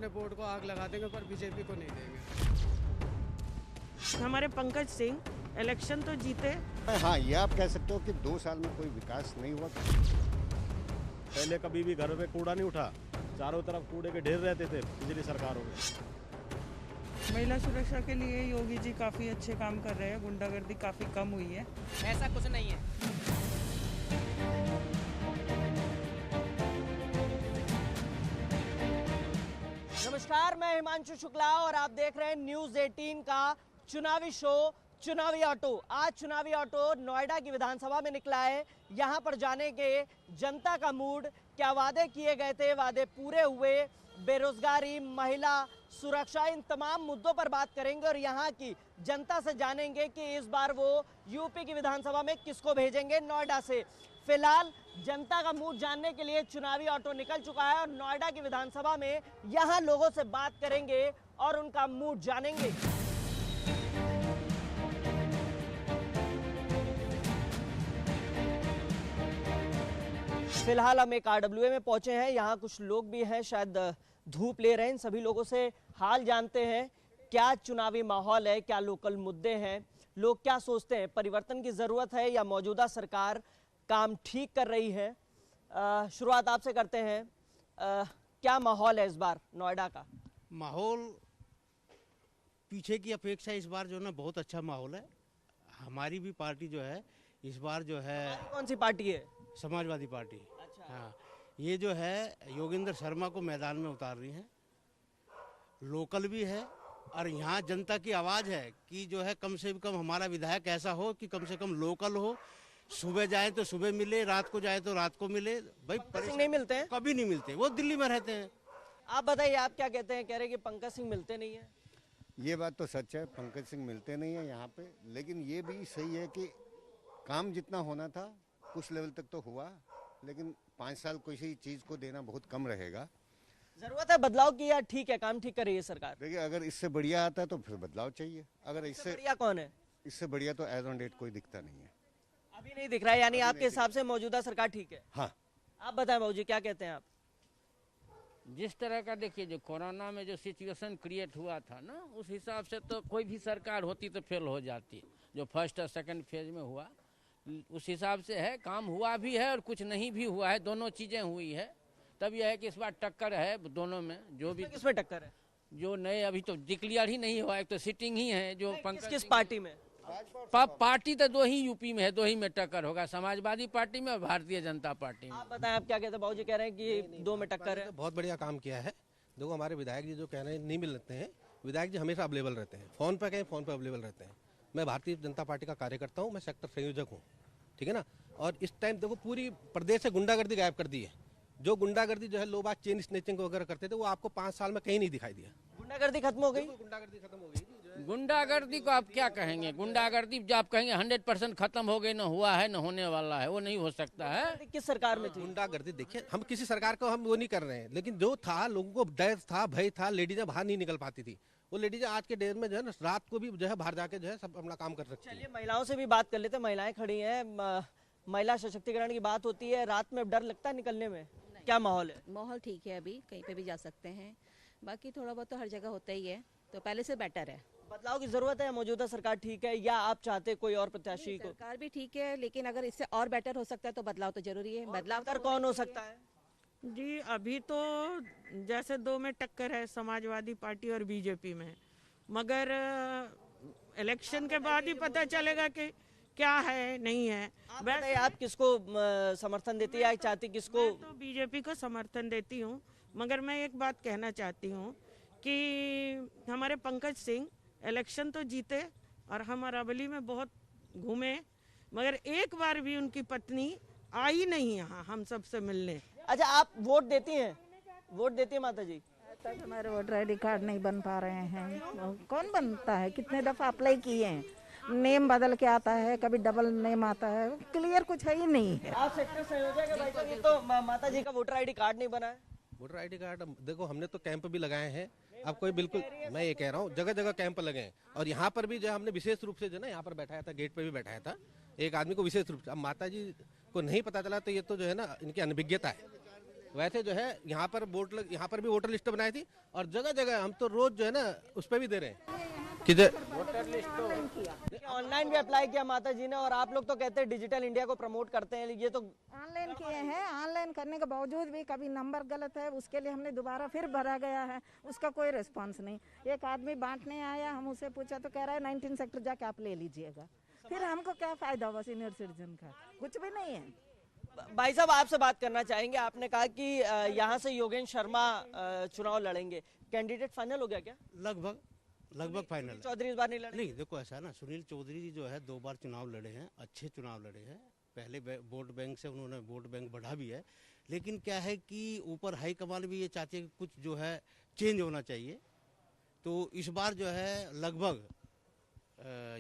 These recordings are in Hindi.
अपने वोट को आग लगा देंगे पर बीजेपी को नहीं देंगे। हमारे पंकज सिंह इलेक्शन तो जीते। हाँ, ये आप कह सकते हो कि 2 साल में कोई विकास नहीं हुआ। पहले कभी भी घर में कूड़ा नहीं उठा, चारों तरफ कूड़े के ढेर रहते थे पिछली सरकारों में। महिला सुरक्षा के लिए योगी जी काफी अच्छे काम कर रहे हैं, गुंडागर्दी काफी कम हुई है। ऐसा कुछ नहीं है। नमस्कार, मैं हिमांशु शुक्ला और आप देख रहे हैं न्यूज़ 18 का चुनावी शो चुनावी ऑटो। आज चुनावी ऑटो नोएडा की विधानसभा में निकला है। यहां पर जाने के जनता का मूड, क्या वादे किए गए थे, वादे पूरे हुए, बेरोजगारी, महिला सुरक्षा, इन तमाम मुद्दों पर बात करेंगे और यहां की जनता से जानेंगे कि इस बार वो यूपी की विधानसभा में किसको भेजेंगे नोएडा से। फिलहाल जनता का मूड जानने के लिए चुनावी ऑटो निकल चुका है और नोएडा की विधानसभा में यहां लोगों से बात करेंगे और उनका मूड जानेंगे। फिलहाल हम एक आरडब्ल्यूए में पहुंचे हैं। यहाँ कुछ लोग भी हैं, शायद धूप ले रहे हैं। इन सभी लोगों से हाल जानते हैं, क्या चुनावी माहौल है, क्या लोकल मुद्दे हैं, लोग क्या सोचते हैं, परिवर्तन की जरूरत है या मौजूदा सरकार काम ठीक कर रही है। शुरुआत आपसे करते हैं। क्या माहौल है इस बार नोएडा का? माहौल पीछे की अपेक्षा इस बार जो है ना बहुत अच्छा माहौल है। हमारी भी पार्टी जो है इस बार जो है, कौन सी पार्टी है? समाजवादी पार्टी। अच्छा। हाँ, ये जो है योगेंद्र शर्मा को मैदान में उतार रही है। लोकल भी है और यहाँ जनता की आवाज़ है कि जो है कम से कम हमारा विधायक ऐसा हो कि कम से कम लोकल हो, सुबह जाए तो सुबह मिले, रात को जाए तो रात को मिले। भाई पंकज सिंह नहीं मिलते हैं? कभी नहीं मिलते, वो दिल्ली में रहते हैं। आप बताइए, आप क्या कहते हैं? कह रहे हैं कि पंकज सिंह मिलते नहीं है। ये बात तो सच है, पंकज सिंह मिलते नहीं है यहाँ पे, लेकिन ये भी सही है कि काम जितना होना था कुछ लेवल तक तो हुआ, लेकिन 5 साल किसी चीज़ को देना बहुत कम रहेगा। जरूरत है बदलाव की या ठीक है, काम ठीक कर रही है सरकार? देखिए, अगर इससे बढ़िया आता है तो फिर बदलाव चाहिए। अगर इससे बढ़िया कौन है? इससे बढ़िया तो एज ऑन डेट कोई दिखता नहीं है। अभी नहीं दिख रहा है, यानी आपके हिसाब से मौजूदा सरकार ठीक है। हाँ, आप बताएं बाबूजी, क्या कहते हैं आप? जिस तरह का देखिए, जो कोरोना में जो सिचुएशन क्रिएट हुआ था ना, उस हिसाब से तो कोई भी सरकार होती तो फेल हो जाती। जो फर्स्ट और सेकंड फेज में हुआ उस हिसाब से है, काम हुआ भी है और कुछ नहीं भी हुआ है, दोनों चीजें हुई है। तब यह है कि इस बार टक्कर है दोनों में। जो भी किसमें टक्कर है? जो नए अभी तो डिक्लेयर ही नहीं हुआ, एक तो सिटिंग ही है जो किस किस पार्टी में? पार्टी तो 2 ही यूपी में है, 2 ही में टक्कर होगा, समाजवादी पार्टी में और भारतीय जनता पार्टी में। आप बताएं, आप क्या कहते हैं? बाबूजी कह रहे हैं कि 2 में टक्कर है। बहुत बढ़िया काम किया है। देखो, हमारे विधायक जी जो कह रहे हैं नहीं मिलते हैं, विधायक जी हमेशा अवेलेबल रहते हैं। फोन पर कहें, फोन पर अवेलेबल रहते हैं। मैं भारतीय जनता पार्टी का कार्यकर्ता हूँ, मैं सेक्टर संयोजक हूँ, ठीक है ना। और इस टाइम देखो पूरी प्रदेश से गुंडागर्दी गायब कर दी है। जो गुंडागर्दी जो है, लोग आज चेन स्नेचिंग वगैरह करते थे, वो आपको 5 साल में कहीं नहीं दिखाई दिया। गुंडागर्दी खत्म हो गई? गुंडागर्दी खत्म हो गई। गुंडागर्दी को आप क्या कहेंगे? गुंडागर्दी जो आप कहेंगे 100% खत्म हो गई, न हुआ है न होने वाला है, वो नहीं हो सकता है। किस सरकार में थी गुंडागर्दी? देखिए, हम किसी सरकार को हम वो नहीं कर रहे हैं, लेकिन जो था, लोगों को डर था, भय था, लेडीजें बाहर नहीं निकल पाती थी। वो लेडीजें आज के डेट में जो है ना, रात को भी जो है बाहर जाके जो है सब अपना काम कर सकती है। चलिए, महिलाओं से भी बात कर लेते हैं। महिलाएं खड़ी हैं, महिला सशक्तिकरण की बात होती है। रात में डर लगता है निकलने में? क्या माहौल है? माहौल ठीक है, अभी कहीं पे भी जा सकते हैं। बाकी थोड़ा बहुत तो हर जगह होता ही है, तो पहले से बेटर है। बदलाव की जरूरत है? मौजूदा सरकार ठीक है या आप चाहते कोई और प्रत्याशी को? सरकार भी ठीक है, लेकिन अगर इससे और बेटर हो सकता है तो बदलाव तो जरूरी है। बदलाव कर कौन हो सकता है? जी, अभी तो जैसे 2 में टक्कर है समाजवादी पार्टी और बीजेपी में, मगर इलेक्शन के बाद ही पता चलेगा कि क्या है नहीं है। आप बताइए, आप किसको समर्थन देती है या चाहती किसको? मैं तो बीजेपी को समर्थन देती हूँ, मगर मैं एक बात कहना चाहती हूँ कि हमारे पंकज सिंह इलेक्शन तो जीते और हम अरावली में बहुत घूमे, मगर एक बार भी उनकी पत्नी आई नहीं यहाँ हम सबसे मिलने। अच्छा, आप वोट देती हैं? वोट देती है माता जी? तक हमारे वोटर आई डी कार्ड नहीं बन पा रहे हैं। कौन बनता है? कितने दफा अप्लाई किए हैं, नेम बदल के आता है, कभी डबल नेम आता है, क्लियर कुछ है ही नहीं है। आप सेक्टर संयोजक है भाई साहब, ये तो माता जी का वोटर आईडी कार्ड नहीं बना है। वोटर आईडी कार्ड देखो, हमने तो कैंप भी लगाए हैं। अब कोई बिल्कुल, मैं ये कह रहा हूँ, जगह जगह कैंप लगे हैं। और यहाँ पर भी जो हमने विशेष रूप से जो ना यहाँ पर बैठाया था, गेट पे भी बैठाया था एक आदमी को विशेष रूप से। अब माता जी को नहीं पता चला तो ये तो जो है ना इनकी अनभिज्ञता है। वैसे जो है यहाँ पर यहाँ पर भी वोटर लिस्ट बनाई थी और जगह जगह हम तो रोज जो है ना उस पर भी दे रहे हैं कि ऑनलाइन भी अप्लाई किया माता जी ने, और आप लोग तो कहते हैं डिजिटल इंडिया को प्रमोट करते हैं, ये तो ऑनलाइन किए हैं। ऑनलाइन करने के बावजूद भी कभी नंबर गलत है, उसके लिए हमने दोबारा फिर भरा गया है, उसका कोई रिस्पांस नहीं। एक आदमी बांटने आया, हम उसे पूछा तो कह रहा है 19 सेक्टर जाके आप ले लीजिएगा। फिर हमको क्या फायदा हुआ सीनियर सिटीजन का? कुछ भी नहीं है। भाई साहब आपसे बात करना चाहेंगे, आपने कहा कि यहाँ से योगेंद्र शर्मा चुनाव लड़ेंगे, कैंडिडेट फाइनल हो गया क्या? लगभग फाइनल। चौधरी इस बार नहीं लड़े? नहीं, देखो ऐसा है ना, सुनील चौधरी जी जो है 2 बार चुनाव लड़े हैं, अच्छे चुनाव लड़े हैं। पहले वोट बैंक से उन्होंने वोट बैंक बढ़ा भी है, लेकिन क्या है कि ऊपर हाईकमान भी ये चाहते हैं कि कुछ जो है चेंज होना चाहिए। तो इस बार जो है लगभग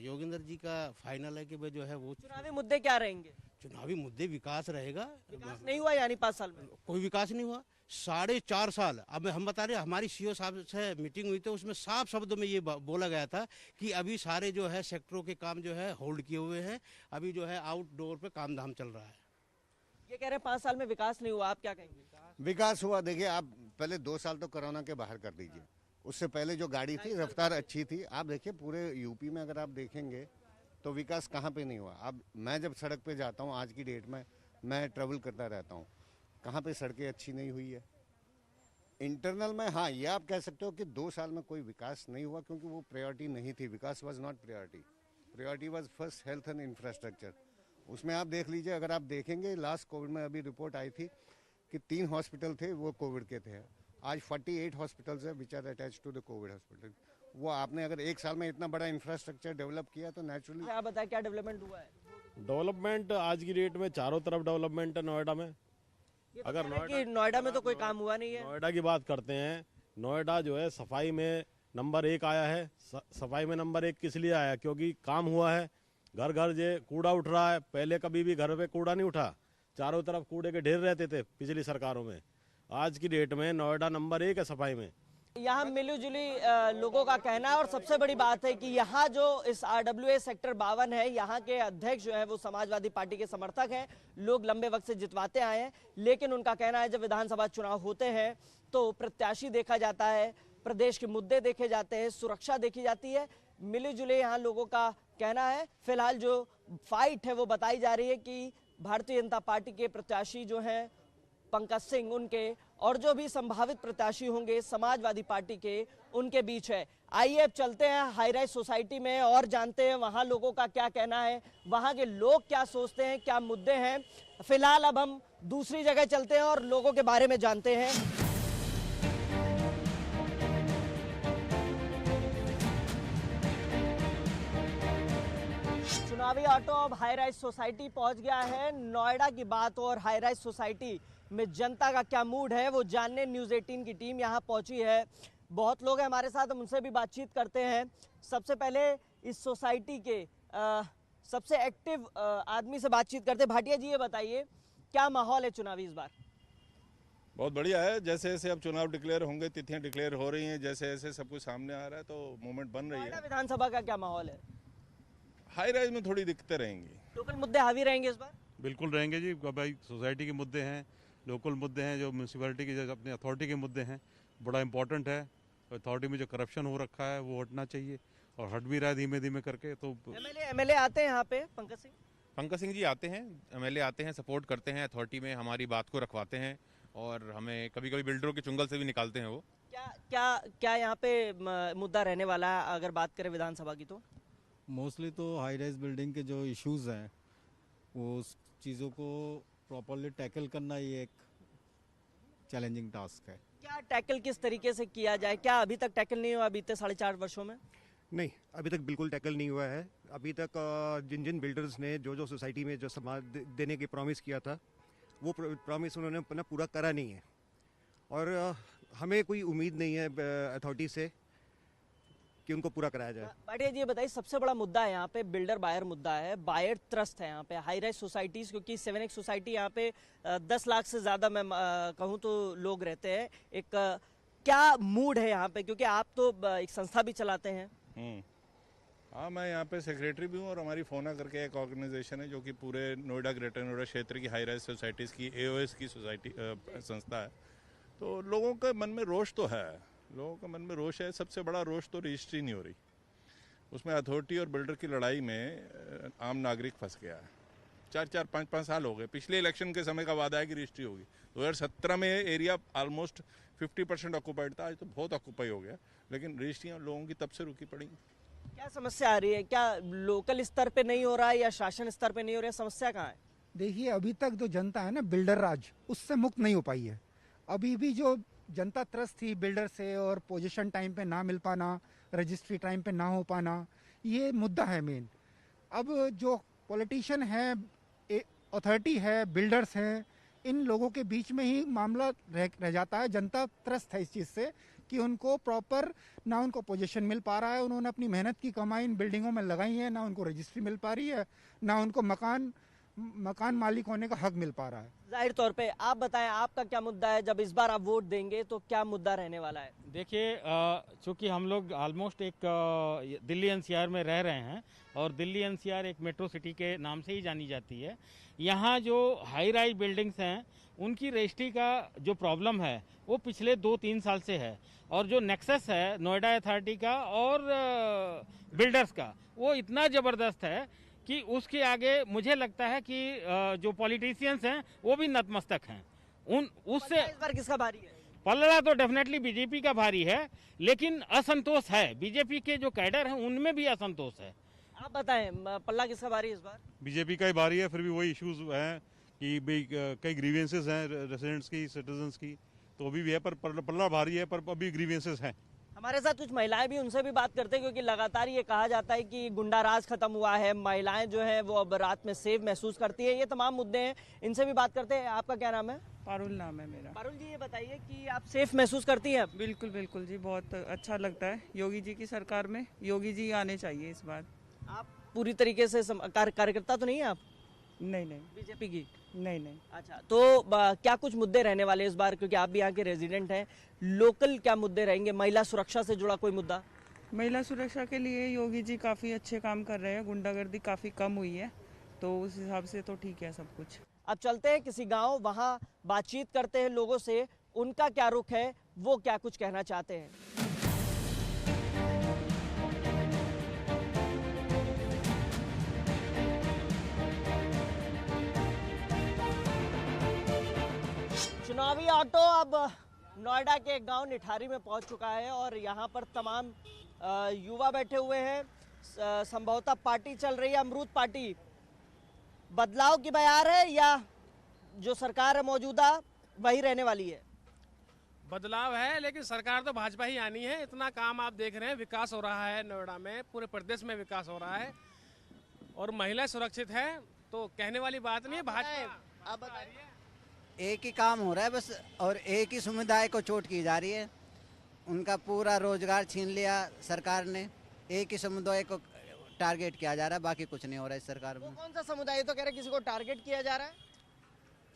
योगेंद्र जी का फाइनल है कि वे जो है वो चुनावी मुद्दे क्या रहेंगे? चुनावी मुद्दे विकास रहेगा। विकास नहीं हुआ यानी 5 साल में कोई विकास नहीं हुआ। 4.5 साल, अब हम बता रहे, हमारी सीओ साहब से मीटिंग हुई तो उसमें साफ शब्दों में ये बोला गया था कि अभी सारे जो है सेक्टरों के काम जो है होल्ड किए हुए हैं, अभी जो है आउटडोर पे काम धाम चल रहा है। ये कह रहे हैं 5 साल में विकास नहीं हुआ, आप क्या कहेंगे? विकास हुआ, देखिए आप पहले 2 साल तो कोरोना के बाहर कर दीजिए, उससे पहले जो गाड़ी थी रफ्तार अच्छी थी। आप देखिए पूरे यूपी में अगर आप देखेंगे तो विकास कहाँ पे नहीं हुआ। अब मैं जब सड़क पे जाता हूँ, आज की डेट में मैं ट्रेवल करता रहता हूँ, कहाँ पे सड़कें अच्छी नहीं हुई है। इंटरनल में हाँ, ये आप कह सकते हो कि 2 साल में कोई विकास नहीं हुआ, क्योंकि वो प्रायोरिटी नहीं थी। विकास was not priority, priority was first health and infrastructure. उसमें आप देख लीजिए, अगर आप देखेंगे लास्ट कोविड में अभी रिपोर्ट आई थी कि 3 हॉस्पिटल थे वो कोविड के थे। आज 48 हॉस्पिटल्स है which are attach to the COVID hospital. वो आपने अगर 1 साल में इतना बड़ा इंफ्रास्ट्रक्चर डेवलप किया तो नेचुरली। आप बताएं क्या डेवलपमेंट हुआ है? डेवलपमेंट आज की डेट में चारों तरफ डेवलपमेंट है नोएडा में। अगर नोएडा में तो कोई काम हुआ नहीं है। नोएडा की बात करते हैं, नोएडा जो है सफाई में नंबर 1 आया है। सफाई में नंबर 1 किस लिए आया? क्योंकि काम हुआ है। घर घर जे कूड़ा उठ रहा है। पहले कभी भी घर पे कूड़ा नहीं उठा, चारों तरफ कूड़े के ढेर रहते थे पिछली सरकारों में। आज की डेट में नोएडा नंबर 1 है सफाई में। यहाँ मिली-जुली लोगों का कहना है, और सबसे बड़ी बात है कि यहाँ जो इस RWA सेक्टर 52 है, यहाँ के अध्यक्ष जो है वो समाजवादी पार्टी के समर्थक हैं। लोग लंबे वक्त से जितवाते आए हैं, लेकिन उनका कहना है जब विधानसभा चुनाव होते हैं तो प्रत्याशी देखा जाता है, प्रदेश के मुद्दे देखे जाते हैं, सुरक्षा देखी जाती है। मिली-जुली यहाँ लोगों का कहना है। फिलहाल जो फाइट है वो बताई जा रही है कि भारतीय जनता पार्टी के प्रत्याशी जो हैं पंकज सिंह, उनके और जो भी संभावित प्रत्याशी होंगे समाजवादी पार्टी के, उनके बीच है। आइए अब चलते हैं हाई राइज सोसाइटी में और जानते हैं वहां लोगों का क्या कहना है, वहां के लोग क्या सोचते हैं, क्या मुद्दे हैं। फिलहाल अब हम दूसरी जगह चलते हैं और लोगों के बारे में जानते हैं। चुनावी ऑटो अब हाई राइज सोसाइटी पहुंच गया है। नोएडा की बात और हाई राइज सोसाइटी में जनता का क्या मूड है वो जानने न्यूज़ 18 की टीम यहाँ पहुंची है। बहुत लोग हैं हमारे साथ, हम उनसे भी बातचीत करते हैं। सबसे पहले इस सोसाइटी के सबसे एक्टिव आदमी से बातचीत करते हैं। भाटिया जी, ये बताइए क्या माहौल है चुनावी इस बार? बहुत बढ़िया है। जैसे जैसे अब चुनाव डिक्लेयर होंगे, तिथियां डिक्लेयर हो रही हैं, जैसे जैसे सब कुछ सामने आ रहा है तो मूवमेंट बन रही है। विधानसभा का क्या माहौल है? हाई राइज में थोड़ी दिक्कतें रहेंगी। लोकल मुद्दे हावी रहेंगे इस बार? बिल्कुल रहेंगे जी। भाई सोसाइटी के मुद्दे हैं, लोकल मुद्दे हैं, जो म्यूनसिपैलिटी की, जो अपनी अथॉरिटी के मुद्दे हैं, बड़ा इंपॉर्टेंट है। अथॉरिटी में जो करप्शन हो रखा है वो हटना चाहिए, और हट भी रहा है धीमे धीमे करके। तो एमएलए आते हैं यहाँ पे? पंकज सिंह जी आते हैं, एमएलए आते हैं, सपोर्ट करते हैं, अथॉरिटी में हमारी बात को रखवाते हैं, और हमें कभी कभी बिल्डरों के चुंगल से भी निकालते हैं वो। क्या यहाँ पे मुद्दा रहने वाला है अगर बात करें विधानसभा की? तो मोस्टली तो हाई राइज बिल्डिंग के जो इश्यूज हैं वो उस चीज़ों को प्रॉपरली टैकल करना ये एक चैलेंजिंग टास्क है। क्या टैकल किस तरीके से किया जाए? क्या अभी तक टैकल नहीं हुआ बीते 4.5 वर्षों में? नहीं, अभी तक बिल्कुल टैकल नहीं हुआ है। अभी तक जिन जिन बिल्डर्स ने जो सोसाइटी में जो समाज देने की प्रॉमिस किया था वो प्रॉमिस उन्होंने अपना पूरा करा नहीं है, और हमें कोई उम्मीद नहीं है अथॉरिटी से कि उनको पूरा कराया जाए। भाटिया जी, ये बताइए सबसे बड़ा मुद्दा है यहाँ पे बिल्डर बायर मुद्दा है, बायर ट्रस्ट है यहाँ पे हाई राइज सोसाइटीज, क्योंकि 7X सोसाइटी यहाँ पे 10 लाख से ज़्यादा मैं कहूँ तो लोग रहते हैं। एक क्या मूड है यहाँ पे, क्योंकि आप तो एक संस्था भी चलाते हैं? हाँ, मैं यहाँ पे सेक्रेटरी भी हूँ और हमारी फोना करके एक ऑर्गेनाइजेशन है जो कि पूरे नोएडा ग्रेटर नोएडा क्षेत्र की हाई राइज सोसाइटीज़ की AOS की सोसाइटी संस्था है। तो लोगों के मन में रोष तो है, लोगों के मन में रोष है। सबसे बड़ा रोष तो रजिस्ट्री नहीं हो रही, उसमें अथॉरिटी और बिल्डर की लड़ाई में आम नागरिक फंस गया है। 4-4, 5-5 साल हो गए। पिछले इलेक्शन के समय का वादा है कि रजिस्ट्री होगी। 2017 में एरिया ऑलमोस्ट 50% ऑक्यूपाइड था, आज तो बहुत ऑक्यूपाई हो गया, लेकिन रजिस्ट्रियाँ लोगों की तब से रुकी पड़ी। क्या समस्या आ रही है? क्या लोकल स्तर पे नहीं हो रहा है या शासन स्तर पे नहीं हो रहा है? समस्या कहाँ है? देखिए, अभी तक जो जनता है ना बिल्डर राज, उससे मुक्त नहीं हो पाई है। अभी भी जो जनता त्रस्त थी बिल्डर से, और पोजीशन टाइम पे ना मिल पाना, रजिस्ट्री टाइम पे ना हो पाना, ये मुद्दा है मेन। अब जो पॉलिटिशियन है, अथॉरिटी है, बिल्डर्स हैं, इन लोगों के बीच में ही मामला रह जाता है। जनता त्रस्त है इस चीज़ से कि उनको प्रॉपर ना उनको पोजीशन मिल पा रहा है, उन्होंने अपनी मेहनत की कमाई इन बिल्डिंगों में लगाई है, ना उनको रजिस्ट्री मिल पा रही है, ना उनको मकान मालिक होने का हक मिल पा रहा है। जाहिर तौर पे आप बताएं, आपका क्या मुद्दा है? जब इस बार आप वोट देंगे तो क्या मुद्दा रहने वाला है? देखिए, चूँकि हम लोग ऑलमोस्ट एक दिल्ली NCR में रह रहे हैं और दिल्ली NCR एक मेट्रो सिटी के नाम से ही जानी जाती है। यहाँ जो हाई राइज बिल्डिंग्स हैं उनकी रजिस्ट्री का जो प्रॉब्लम है वो पिछले 2-3 साल से है, और जो नेक्सस है नोएडा अथॉरिटी का और बिल्डर्स का, वो इतना ज़बरदस्त है कि उसके आगे मुझे लगता है कि जो पॉलिटिशियंस हैं वो भी नतमस्तक हैं। उससे इस बार किसका भारी है? पल्ला तो डेफिनेटली बीजेपी का भारी है, लेकिन असंतोष है। बीजेपी के जो कैडर हैं उनमें भी असंतोष है। आप बताएं, पल्ला किसका भारी है इस बार? बीजेपी का ही भारी है। फिर भी वही इश्यूज हैं कि भाई कई ग्रीवेंसेस हैं रेसिडेंट्स की, सिटीजन्स की, तो अभी भी है, पर पल्ला भारी है, पर अभी ग्रीवेंसेस हैं। हमारे साथ कुछ महिलाएं भी, उनसे भी बात करते हैं, क्योंकि लगातार ये कहा जाता है कि गुंडा राज खत्म हुआ है, महिलाएं जो है वो अब रात में सेफ महसूस करती है। ये तमाम मुद्दे हैं, इनसे भी बात करते हैं। आपका क्या नाम है? पारुल नाम है मेरा। पारुल जी, ये बताइए कि आप सेफ महसूस करती हैं? बिल्कुल बिल्कुल जी, बहुत अच्छा लगता है। योगी जी की सरकार में योगी जी आने चाहिए इस बार। आप पूरी तरीके से कार्यकर्ता तो नहीं है आप? नहीं बीजेपी की? नहीं। अच्छा, तो क्या कुछ मुद्दे रहने वाले इस बार, क्योंकि आप भी यहाँ के रेजिडेंट हैं? लोकल क्या मुद्दे रहेंगे? महिला सुरक्षा से जुड़ा कोई मुद्दा? महिला सुरक्षा के लिए योगी जी काफ़ी अच्छे काम कर रहे हैं, गुंडागर्दी काफ़ी कम हुई है, तो उस हिसाब से तो ठीक है सब कुछ। अब चलते हैं किसी गांव, वहां बातचीत करते हैं लोगों से, उनका क्या रुख है, वो क्या कुछ कहना चाहते हैं। चुनावी ऑटो अब नोएडा के एक गांव निठारी में पहुंच चुका है और यहाँ पर तमाम युवा बैठे हुए हैं। संभवतः पार्टी चल रही है अमरूद पार्टी। बदलाव की बयार है या जो सरकार है मौजूदा वही रहने वाली है? बदलाव है, लेकिन सरकार तो भाजपा ही आनी है। इतना काम आप देख रहे हैं, विकास हो रहा है नोएडा में, पूरे प्रदेश में विकास हो रहा है और महिलाएं सुरक्षित है, तो कहने वाली बात नहीं है। भाजपा अब एक ही काम हो रहा है बस, और एक ही समुदाय को चोट की जा रही है। उनका पूरा रोजगार छीन लिया सरकार ने, एक ही समुदाय को टारगेट किया जा रहा है, बाकी कुछ नहीं हो रहा है इस सरकार में। कौन सा समुदाय? तो कह रहे किसी को टारगेट किया जा रहा है।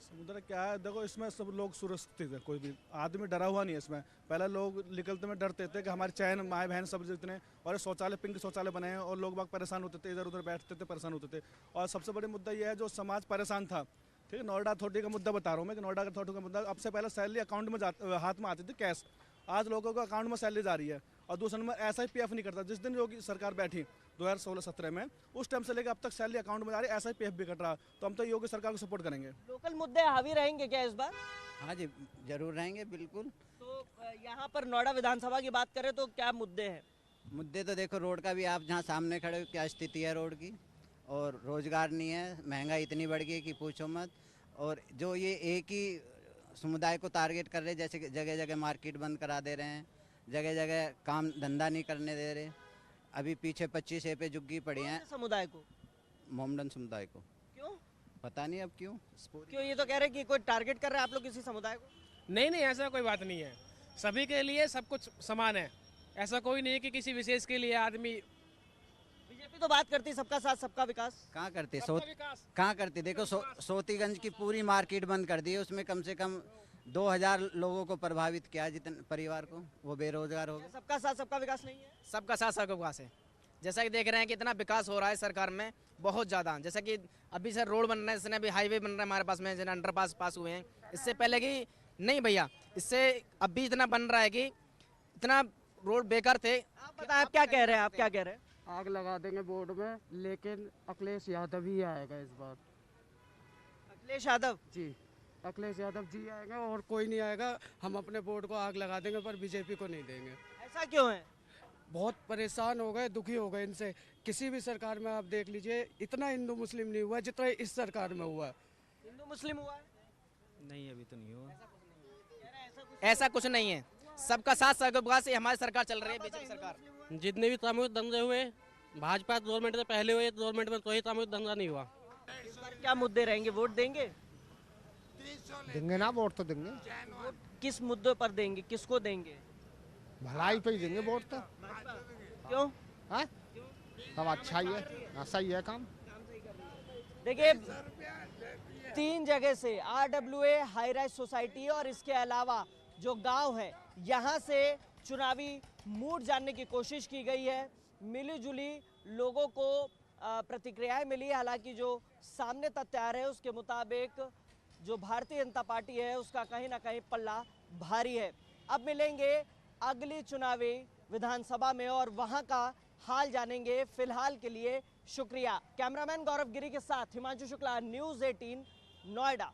समुदाय क्या है, देखो इसमें सब लोग सुरक्षित है, कोई भी आदमी डरा हुआ नहीं है इसमें। पहले लोग निकलते में डरते थे कि हमारे चैन माए बहन सब जितने, और शौचालय पिंक शौचालय बने हैं और लोग बाग परेशान होते थे, इधर उधर बैठते थे, परेशान होते थे। और सबसे बड़ी मुद्दा यह है जो समाज परेशान था, ठीक है। नोएडा अथॉरिटी का मुद्दा बता रहा हूँ मैं कि नोएडा अथॉरिटी का मुद्दा, अब से पहले सैलरी अकाउंट में हाथ में आती थी कैश, आज लोगों को अकाउंट में सैलरी जा रही है। और दूसरे नंबर SIPF नहीं करता। जिस दिन योगी सरकार बैठी 2016-17 में, उस टाइम से लेकर अब तक सैलरी अकाउंट में जा रही है, SIPF भी कट रहा। तो हम तो योगी सरकार को सपोर्ट करेंगे। लोकल मुद्दे हावी रहेंगे क्या इस बार? हाँ जी, जरूर रहेंगे, बिल्कुल। तो यहाँ पर नोएडा विधानसभा की बात करें तो क्या मुद्दे हैं? मुद्दे तो देखो, रोड का भी आप जहाँ सामने खड़े हो, क्या स्थिति है रोड की, और रोजगार नहीं है, महंगाई इतनी बढ़ गई कि पूछो मत। और जो ये एक ही समुदाय को टारगेट कर रहे हैं, जैसे जगह जगह मार्केट बंद करा दे रहे हैं, जगह जगह काम धंधा नहीं करने दे रहे। अभी पीछे 25 पे जुग्गी पड़ी हैं। समुदाय को? मोमडन समुदाय को। क्यों? पता नहीं अब क्यों। ये तो कह रहे कि कोई टारगेट कर रहे हैं आप लोग किसी समुदाय को? नहीं, ऐसा कोई बात नहीं है। सभी के लिए सब कुछ समान है, ऐसा कोई नहीं है कि किसी विशेष के लिए आदमी। बीजेपी तो बात करती सबका साथ सबका विकास। कहाँ करती? कहाँ करती? देखो सोतीगंज की पूरी मार्केट बंद कर दी है, उसमें कम से कम 2000 लोगों को प्रभावित किया, जितने परिवार को, वो बेरोजगार हो गए। सबका साथ सबका विकास नहीं है? सबका साथ सबका विकास है। जैसा कि देख रहे हैं कि इतना विकास हो रहा है सरकार में, बहुत ज़्यादा। जैसा कि अभी सर रोड बन रहा है, इसने अभी हाईवे बन रहा है हमारे पास में, जैसे अंडरपास पास हुए हैं। इससे पहले कि नहीं भैया, इससे अब भी इतना बन रहा है कि इतना रोड बेकार थे। आप बताएं, आप क्या कह रहे हैं, आप क्या कह रहे हैं? आग लगा देंगे बोर्ड में, लेकिन अखिलेश यादव ही आएगा इस बार। अखिलेश यादव जी, अखिलेश यादव जी आएगा और कोई नहीं आएगा। हम अपने बोर्ड को आग लगा देंगे पर बीजेपी को नहीं देंगे। ऐसा क्यों है? बहुत परेशान हो गए, दुखी हो गए इनसे। किसी भी सरकार में आप देख लीजिए, इतना हिंदू मुस्लिम नहीं हुआ जितना इस सरकार में हुआ है। हिंदू मुस्लिम हुआ है? नहीं, अभी तो नहीं हुआ। ऐसा कुछ नहीं है, सबका साथ सबका से हमारी सरकार चल रही है, बीजेपी सरकार। जितने भी सामूहिक दंगे हुए भाजपा गवर्नमेंट से पहले हुए, गवर्नमेंट में कोई सामूहिक दंगा नहीं हुआ। इस बार क्या मुद्दे रहेंगे? वोट देंगे? देंगे ना, वोट तो देंगे। वोट किस मुद्दों पर देंगे, किसको देंगे? भलाई पे ही देंगे वोट तो। क्यों? हाँ, सब अच्छा ही है, ऐसा ही है काम। देखिए, 3 जगह से RWA हाई राइज सोसाइटी और इसके अलावा जो गांव है, यहाँ से चुनावी मूड जानने की कोशिश की गई है। मिली जुली लोगों को प्रतिक्रियाएं मिली। हालांकि जो सामने तथ्य आ रहे हैं उसके मुताबिक जो भारतीय जनता पार्टी है उसका कहीं ना कहीं पल्ला भारी है। अब मिलेंगे अगली चुनावी विधानसभा में और वहां का हाल जानेंगे। फिलहाल के लिए शुक्रिया। कैमरामैन गौरव गिरी के साथ हिमांशु शुक्ला, न्यूज़ 18 नोएडा।